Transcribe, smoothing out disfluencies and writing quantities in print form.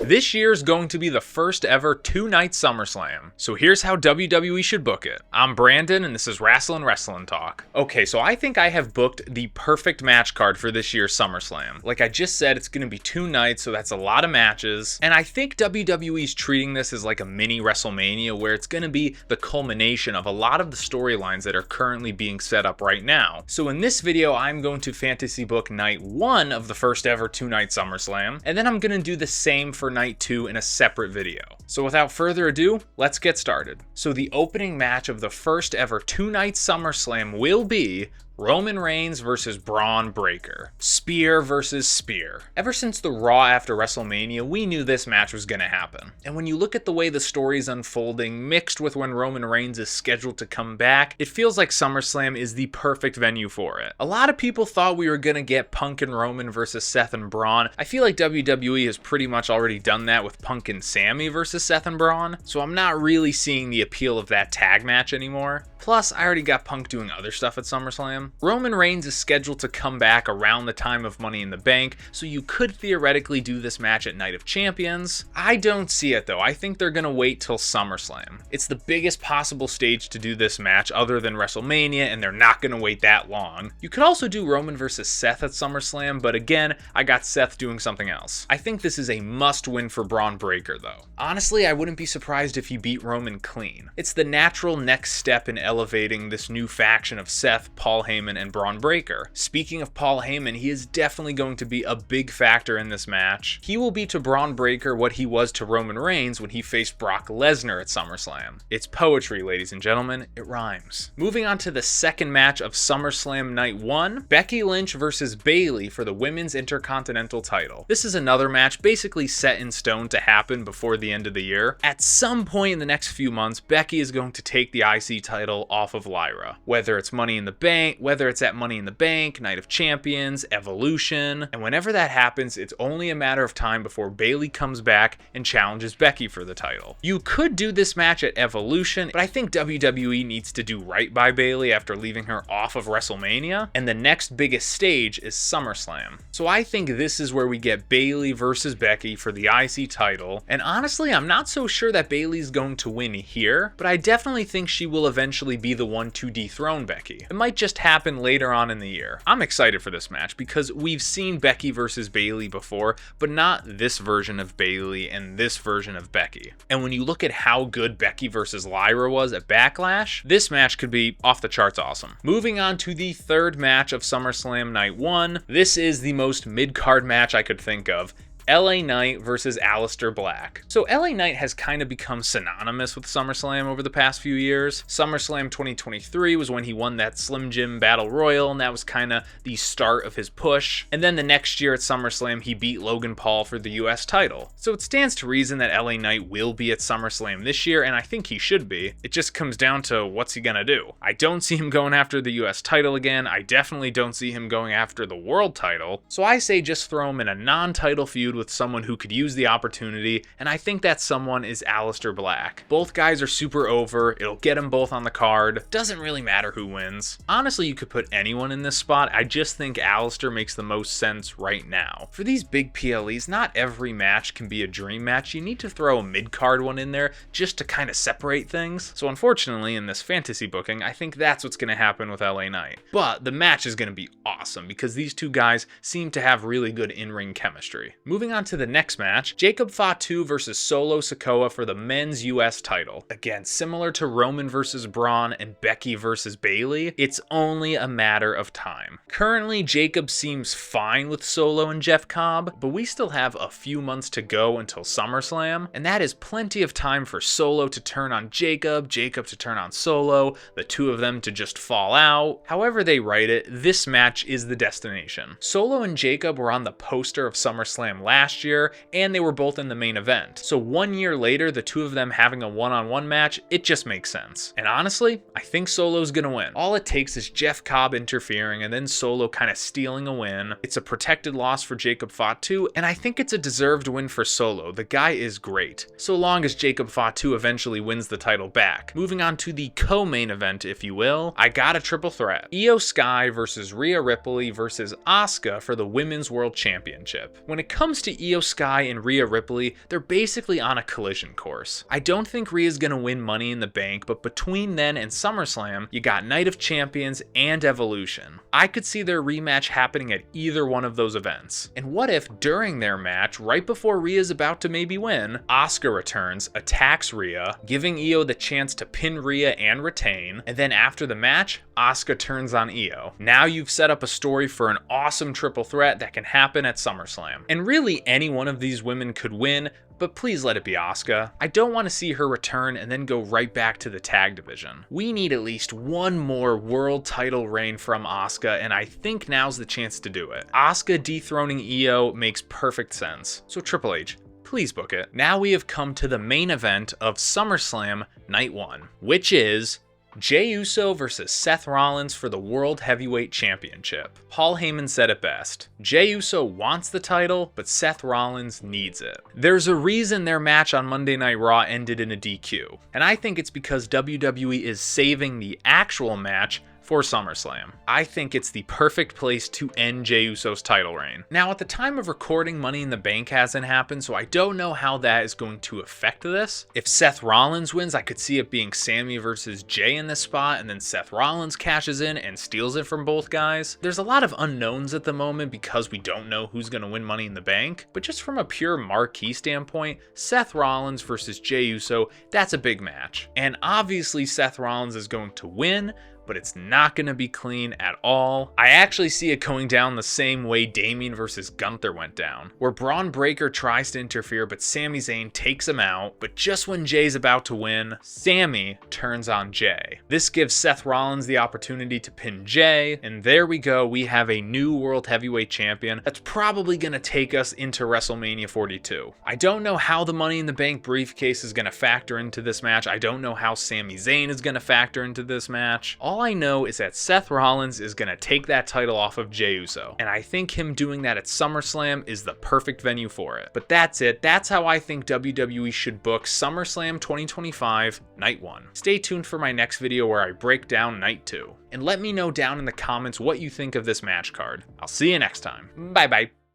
This year is going to be the first ever 2-night SummerSlam. So here's how WWE should book it. I'm Brandon and this is Wrestling Talk. Okay, so I think I have booked the perfect match card for this year's SummerSlam. Like I just said, it's going to be 2 nights, so that's a lot of matches. And I think WWE's treating this as like a mini WrestleMania where it's going to be the culmination of a lot of the storylines that are currently being set up right now. So in this video, I'm going to fantasy book night 1 of the first ever 2-night SummerSlam, and then I'm going to do the same for night 2 in a separate video. So without further ado, let's get started. So the opening match of the first ever 2-night SummerSlam will be Roman Reigns versus Braun Breaker. Spear versus spear. Ever since the Raw after WrestleMania, we knew this match was going to happen. And when you look at the way the story's unfolding, mixed with when Roman Reigns is scheduled to come back, it feels like SummerSlam is the perfect venue for it. A lot of people thought we were going to get Punk and Roman versus Seth and Braun. I feel like WWE has pretty much already done that with Punk and Sammy versus Seth and Braun, so I'm not really seeing the appeal of that tag match anymore. Plus, I already got Punk doing other stuff at SummerSlam. Roman Reigns is scheduled to come back around the time of Money in the Bank, so you could theoretically do this match at Night of Champions. I don't see it though. I think they're gonna wait till SummerSlam. It's the biggest possible stage to do this match other than WrestleMania, and they're not gonna wait that long. You could also do Roman versus Seth at SummerSlam, but again, I got Seth doing something else. I think this is a must-win for Braun Breaker though. Honestly, I wouldn't be surprised if he beat Roman clean. It's the natural next step in elevating this new faction of Seth, Paul Heyman, and Braun Breaker. Speaking of Paul Heyman, he is definitely going to be a big factor in this match. He will be to Braun Breaker what he was to Roman Reigns when he faced Brock Lesnar at SummerSlam. It's poetry, ladies and gentlemen. It rhymes. Moving on to the second match of SummerSlam Night 1, Becky Lynch versus Bayley for the Women's Intercontinental title. This is another match basically set in stone to happen before the end of the year. At some point in the next few months, Becky is going to take the IC title off of Lyra. Whether it's Money in the Bank, whether it's at Money in the Bank, Night of Champions, Evolution, and whenever that happens, it's only a matter of time before Bayley comes back and challenges Becky for the title. You could do this match at Evolution, but I think WWE needs to do right by Bayley after leaving her off of WrestleMania, and the next biggest stage is SummerSlam. So I think this is where we get Bayley versus Becky for the IC title, and honestly, I'm not so sure that Bayley's going to win here, but I definitely think she will eventually be the one to dethrone Becky. It might just happen later on in the year. I'm excited for this match because we've seen Becky versus Bayley before, but not this version of Bayley and this version of Becky. And when you look at how good Becky versus Lyra was at Backlash, this match could be off the charts awesome. Moving on to the third match of SummerSlam Night 1, this is the most mid-card match I could think of. LA Knight versus Alistair Black. So LA Knight has kind of become synonymous with SummerSlam over the past few years. SummerSlam 2023 was when he won that Slim Jim Battle Royal, and that was kind of the start of his push. And then the next year at SummerSlam, he beat Logan Paul for the US title. So it stands to reason that LA Knight will be at SummerSlam this year, and I think he should be. It just comes down to what's he gonna do. I don't see him going after the US title again. I definitely don't see him going after the world title. So I say just throw him in a non-title feud with someone who could use the opportunity, and I think that someone is Alistair Black. Both guys are super over, it'll get them both on the card, doesn't really matter who wins. Honestly, you could put anyone in this spot, I just think Alistair makes the most sense right now. For these big PLEs, not every match can be a dream match, you need to throw a mid-card one in there just to kind of separate things. So unfortunately, in this fantasy booking, I think that's what's going to happen with LA Knight. But the match is going to be awesome because these two guys seem to have really good in-ring chemistry. Moving on to the next match, Jacob Fatu versus Solo Sikoa for the men's US title. Again, similar to Roman versus Braun and Becky versus Bayley, it's only a matter of time. Currently, Jacob seems fine with Solo and Jeff Cobb, but we still have a few months to go until SummerSlam, and that is plenty of time for Solo to turn on Jacob, Jacob to turn on Solo, the two of them to just fall out. However they write it, this match is the destination. Solo and Jacob were on the poster of SummerSlam last year, and they were both in the main event. So 1 year later, the two of them having a one-on-one match, it just makes sense. And honestly, I think Solo's gonna win. All it takes is Jeff Cobb interfering and then Solo kind of stealing a win. It's a protected loss for Jacob Fatu, and I think it's a deserved win for Solo. The guy is great, so long as Jacob Fatu eventually wins the title back. Moving on to the co-main event, if you will, I got a triple threat. Io Sky versus Rhea Ripley versus Asuka for the Women's World Championship. When it comes to Io Sky and Rhea Ripley, they're basically on a collision course. I don't think Rhea's gonna win Money in the Bank, but between then and SummerSlam, you got Night of Champions and Evolution. I could see their rematch happening at either one of those events. And what if during their match, right before Rhea's about to maybe win, Asuka returns, attacks Rhea, giving Io the chance to pin Rhea and retain, and then after the match, Asuka turns on Io. Now you've set up a story for an awesome triple threat that can happen at SummerSlam. And really any one of these women could win, but please let it be Asuka. I don't want to see her return and then go right back to the tag division. We need at least one more world title reign from Asuka, and I think now's the chance to do it. Asuka dethroning Io makes perfect sense. So Triple H, please book it. Now we have come to the main event of SummerSlam Night 1, which is Jay Uso versus Seth Rollins for the World Heavyweight Championship. Paul Heyman said it best. Jay Uso wants the title, but Seth Rollins needs it. There's a reason their match on Monday Night Raw ended in a DQ, and I think it's because WWE is saving the actual match for SummerSlam. I think it's the perfect place to end Jey Uso's title reign. Now, at the time of recording, Money in the Bank hasn't happened, so I don't know how that is going to affect this. If Seth Rollins wins, I could see it being Sami versus Jay in this spot, and then Seth Rollins cashes in and steals it from both guys. There's a lot of unknowns at the moment because we don't know who's going to win Money in the Bank, but just from a pure marquee standpoint, Seth Rollins versus Jey Uso, that's a big match. And obviously Seth Rollins is going to win, but it's not going to be clean at all. I actually see it going down the same way Damian versus Gunther went down, where Braun Breaker tries to interfere, but Sami Zayn takes him out, but just when Jay's about to win, Sami turns on Jay. This gives Seth Rollins the opportunity to pin Jay, and there we go, we have a new World Heavyweight Champion that's probably going to take us into WrestleMania 42. I don't know how the Money in the Bank briefcase is going to factor into this match. I don't know how Sami Zayn is going to factor into this match. All I know is that Seth Rollins is going to take that title off of Jey Uso, and I think him doing that at SummerSlam is the perfect venue for it. But that's it. That's how I think WWE should book SummerSlam 2025 Night 1. Stay tuned for my next video where I break down Night 2. And let me know down in the comments what you think of this match card. I'll see you next time. Bye bye.